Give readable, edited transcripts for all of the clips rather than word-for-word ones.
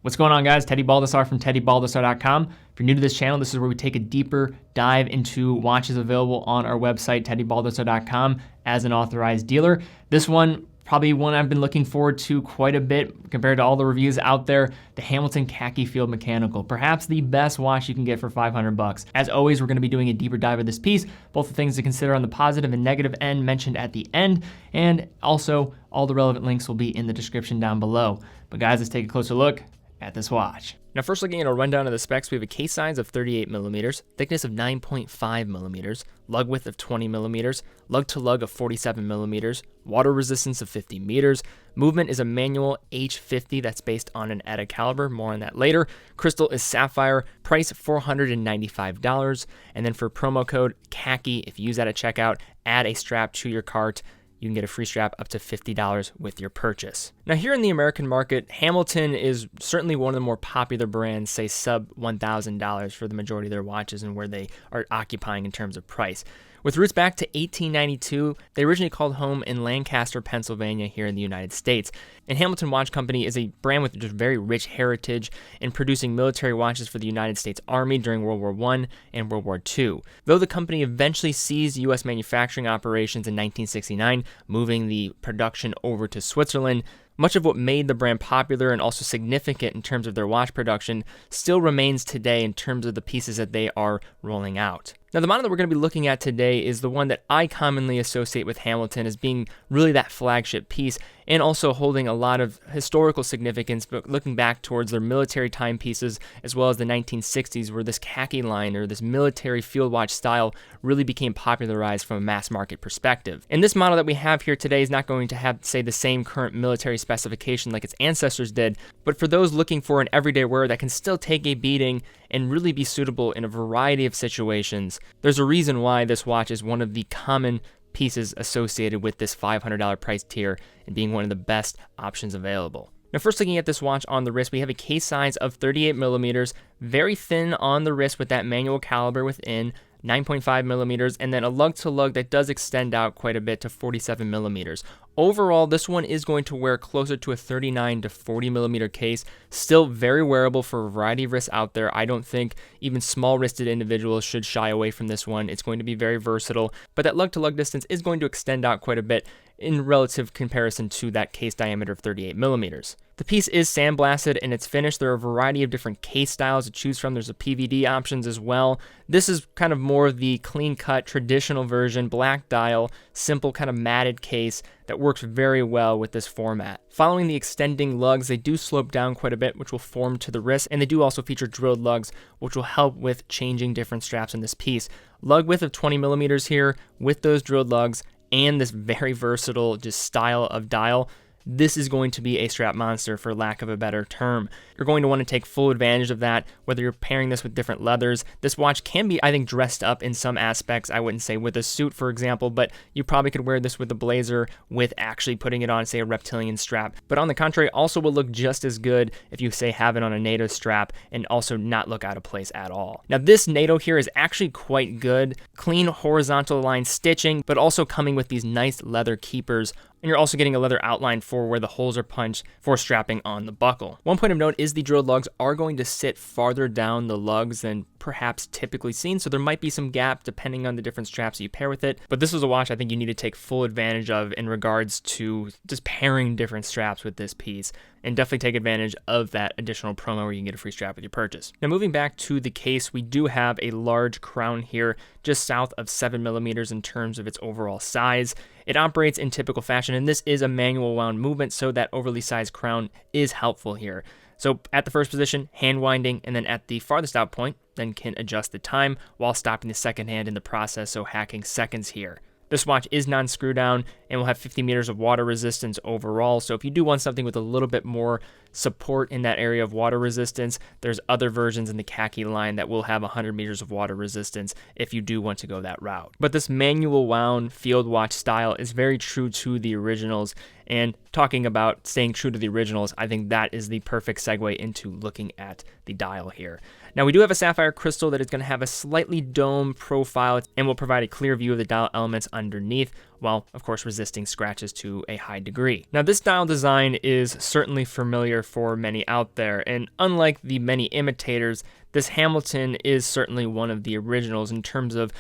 What's going on, guys? Teddy Baldassarre from TeddyBaldassarre.com. If you're new to this channel, this is where we take a deeper dive into watches available on our website, TeddyBaldassarre.com, as an authorized dealer. This one, probably one I've been looking forward to quite a bit compared to all the reviews out there, the Hamilton Khaki Field Mechanical. Perhaps the best watch you can get for 500 bucks. As always, we're gonna be doing a deeper dive of this piece, both the things to consider on the positive and negative end mentioned at the end, and also all the relevant links will be in the description down below. But guys, let's take a closer look at this watch. Now, first looking at a rundown of the specs, we have a case size of 38 millimeters, thickness of 9.5 millimeters, lug width of 20 millimeters, lug to lug of 47 millimeters, water resistance of 50 meters. Movement is a manual H50 that's based on an added caliber. More on that later. Crystal is sapphire. Price $495. And then for promo code Khaki, if you use that at checkout, add a strap to your cart. You can get a free strap up to $50 with your purchase. Now, here in the American market, Hamilton is certainly one of the more popular brands, say sub $1,000 for the majority of their watches and where they are occupying in terms of price. With roots back to 1892, they originally called home in Lancaster, Pennsylvania, here in the United States. And Hamilton Watch Company is a brand with just very rich heritage in producing military watches for the United States Army during World War I and World War II. Though the company eventually ceased U.S. manufacturing operations in 1969, moving the production over to Switzerland, much of what made the brand popular and also significant in terms of their watch production still remains today in terms of the pieces that they are rolling out. Now, the model that we're going to be looking at today is the one that I commonly associate with Hamilton as being really that flagship piece and also holding a lot of historical significance, but looking back towards their military timepieces as well as the 1960s, where this khaki line or this military field watch style really became popularized from a mass market perspective. And this model that we have here today is not going to have, say, the same current military specification like its ancestors did, but for those looking for an everyday wear that can still take a beating and really be suitable in a variety of situations, there's a reason why this watch is one of the common pieces associated with this $500 price tier and being one of the best options available. Now, first looking at this watch on the wrist, we have a case size of 38 millimeters, very thin on the wrist with that manual caliber within, 9.5 millimeters, and then a lug to lug that does extend out quite a bit to 47 millimeters. Overall, this one is going to wear closer to a 39 to 40 millimeter case. Still very wearable for a variety of wrists out there. I don't think even small wristed individuals should shy away from this one. It's going to be very versatile, but that lug to lug distance is going to extend out quite a bit in relative comparison to that case diameter of 38 millimeters. The piece is sandblasted and it's finished. There are a variety of different case styles to choose from. There's a PVD options as well. This is kind of more of the clean-cut, traditional version, black dial, simple kind of matted case that works very well with this format. Following the extending lugs, they do slope down quite a bit, which will form to the wrist, and they do also feature drilled lugs, which will help with changing different straps in this piece. Lug width of 20 millimeters here with those drilled lugs and this very versatile just style of dial. This is going to be a strap monster, for lack of a better term. You're going to want to take full advantage of that, whether you're pairing this with different leathers. This watch can be, I think, dressed up in some aspects. I wouldn't say with a suit, for example, but you probably could wear this with a blazer with actually putting it on, say, a reptilian strap. But on the contrary, also will look just as good if you, say, have it on a NATO strap and also not look out of place at all. Now, this NATO here is actually quite good. Clean horizontal line stitching, but also coming with these nice leather keepers. And you're also getting a leather outline for where the holes are punched for strapping on the buckle. One point of note is the drilled lugs are going to sit farther down the lugs than perhaps typically seen, so there might be some gap depending on the different straps you pair with it. But this is a watch I think you need to take full advantage of in regards to just pairing different straps with this piece, and definitely take advantage of that additional promo where you can get a free strap with your purchase. Now, moving back to the case, we do have a large crown here, just south of 7 millimeters in terms of its overall size. It operates in typical fashion, and this is a manual wound movement, so that overly sized crown is helpful here. So at the first position, hand winding, and then at the farthest out point, then can adjust the time while stopping the second hand in the process, so hacking seconds here. This watch is non-screw down and will have 50 meters of water resistance overall. So if you do want something with a little bit more support in that area of water resistance, there's other versions in the Khaki line that will have 100 meters of water resistance if you do want to go that route. But this manual wound field watch style is very true to the originals. And talking about staying true to the originals, I think that is the perfect segue into looking at the dial here. Now, we do have a sapphire crystal that is going to have a slightly dome profile and will provide a clear view of the dial elements underneath. while of course resisting scratches to a high degree. Now this dial design is certainly familiar for many out there, and unlike the many imitators, this Hamilton is certainly one of the originals in terms of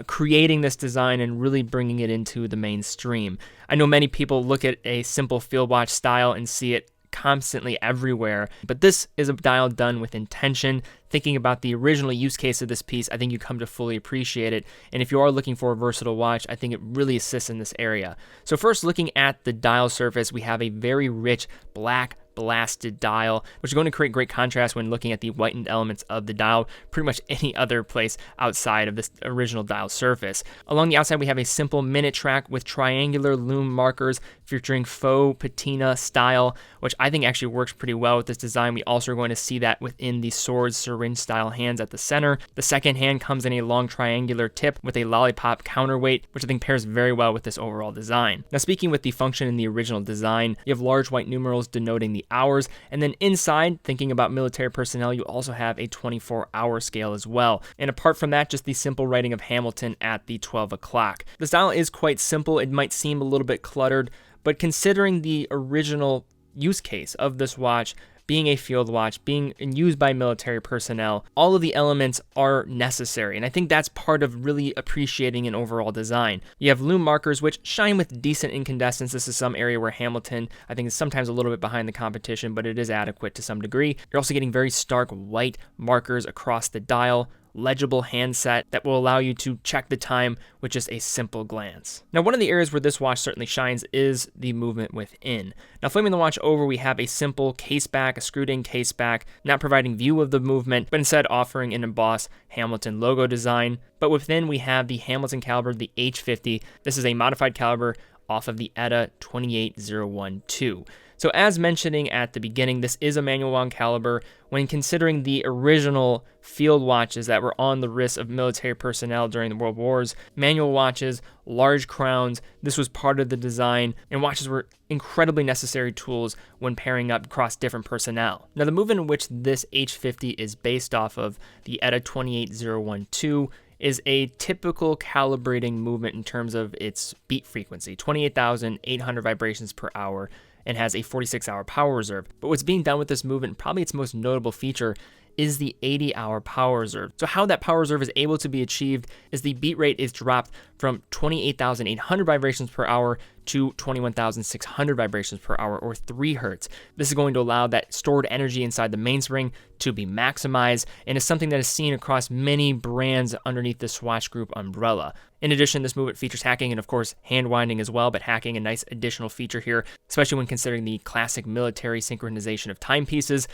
creating this design and really bringing it into the mainstream. I know many people look at a simple field watch style and see it constantly everywhere, but this is a dial done with intention. Thinking about the original use case of this piece, I think you come to fully appreciate it. And if you are looking for a versatile watch, I think it really assists in this area. So first, looking at the dial surface, we have a very rich black blasted dial, which is going to create great contrast when looking at the whitened elements of the dial, pretty much any other place outside of this original dial surface. Along the outside, we have a simple minute track with triangular lume markers featuring faux patina style, which I think actually works pretty well with this design. We also are going to see that within the sword syringe style hands at the center. The second hand comes in a long triangular tip with a lollipop counterweight, which I think pairs very well with this overall design. Now, speaking with the function in the original design, you have large white numerals denoting the hours, and then inside, thinking about military personnel, you also have a 24-hour scale as well. And apart from that, just the simple writing of Hamilton at the 12 o'clock. The style is quite simple. It might seem a little bit cluttered, but considering the original use case of this watch, being a field watch, being used by military personnel, all of the elements are necessary. And I think that's part of really appreciating an overall design. You have lume markers, which shine with decent incandescence. This is some area where Hamilton, I think, is sometimes a little bit behind the competition, but it is adequate to some degree. You're also getting very stark white markers across the dial, legible handset that will allow you to check the time with just a simple glance. Now, one of the areas where this watch certainly shines is the movement within. Now, flipping the watch over, we have a simple case back, a screwed-in case back, not providing view of the movement, but instead offering an embossed Hamilton logo design. But within, we have the Hamilton caliber, the H50. This is a modified caliber off of the ETA 28012. So as mentioning at the beginning, this is a manual wound caliber. When considering the original field watches that were on the wrists of military personnel during the World Wars, manual watches, large crowns, this was part of the design, and watches were incredibly necessary tools when pairing up across different personnel. Now, the movement in which this H50 is based off of, the ETA 28012, is a typical calibrating movement in terms of its beat frequency, 28,800 vibrations per hour, and has a 46-hour power reserve. But what's being done with this movement, probably its most notable feature, is the 80-hour power reserve. So how that power reserve is able to be achieved is the beat rate is dropped from 28,800 vibrations per hour to 21,600 vibrations per hour, or 3 hertz. This is going to allow that stored energy inside the mainspring to be maximized, and is something that is seen across many brands underneath the Swatch Group umbrella. In addition, this movement features hacking and, of course, hand winding as well, but hacking a nice additional feature here, especially when considering the classic military synchronization of timepieces,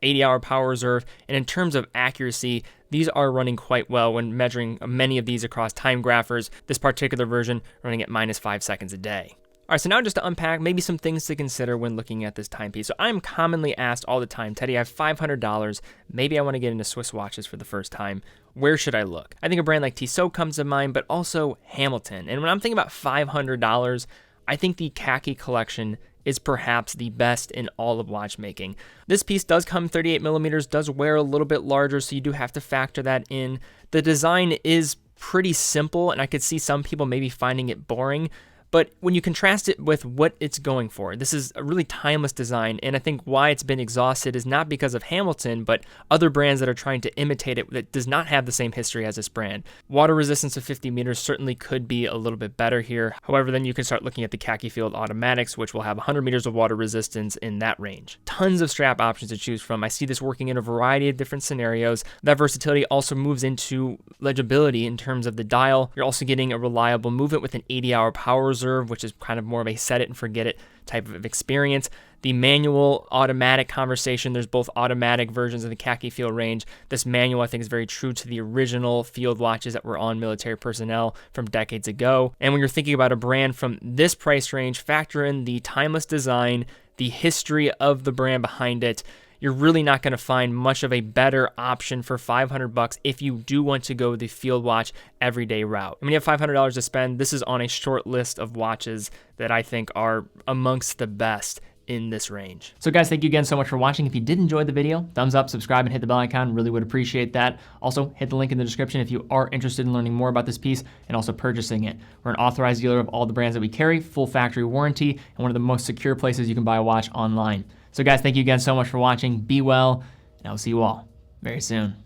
80-hour power reserve, and in terms of accuracy, these are running quite well when measuring many of these across time graphers, this particular version running at -5 seconds a day. All right, so now just to unpack maybe some things to consider when looking at this timepiece. So I'm commonly asked all the time, Teddy, I have $500, maybe I want to get into Swiss watches for the first time. Where should I look? I think a brand like Tissot comes to mind, but also Hamilton. And when I'm thinking about $500, I think the Khaki collection is perhaps the best in all of watchmaking. This piece does come 38 millimeters, does wear a little bit larger, so you do have to factor that in. The design is pretty simple, and I could see some people maybe finding it boring, but when you contrast it with what it's going for, this is a really timeless design, and I think why it's been exhausted is not because of Hamilton, but other brands that are trying to imitate it that does not have the same history as this brand. Water resistance of 50 meters certainly could be a little bit better here. However, then you can start looking at the Khaki Field Automatics, which will have 100 meters of water resistance in that range. Tons of strap options to choose from. I see this working in a variety of different scenarios. That versatility also moves into legibility in terms of the dial. You're also getting a reliable movement with an 80-hour power reserve, which is kind of more of a set it and forget it type of experience. The manual automatic conversation, there's both automatic versions of the Khaki Field range. This manual, I think, is very true to the original field watches that were on military personnel from decades ago. And when you're thinking about a brand from this price range, factor in the timeless design, the history of the brand behind it. You're really not going to find much of a better option for $500 if you do want to go the field watch everyday route. I mean, you have $500 to spend. This is on a short list of watches that I think are amongst the best in this range. So guys, thank you again so much for watching. If you did enjoy the video, thumbs up, subscribe, and hit the bell icon. Really would appreciate that. Also, hit the link in the description if you are interested in learning more about this piece and also purchasing it. We're an authorized dealer of all the brands that we carry, full factory warranty, and one of the most secure places you can buy a watch online. So guys, thank you again so much for watching. Be well, and I will see you all very soon.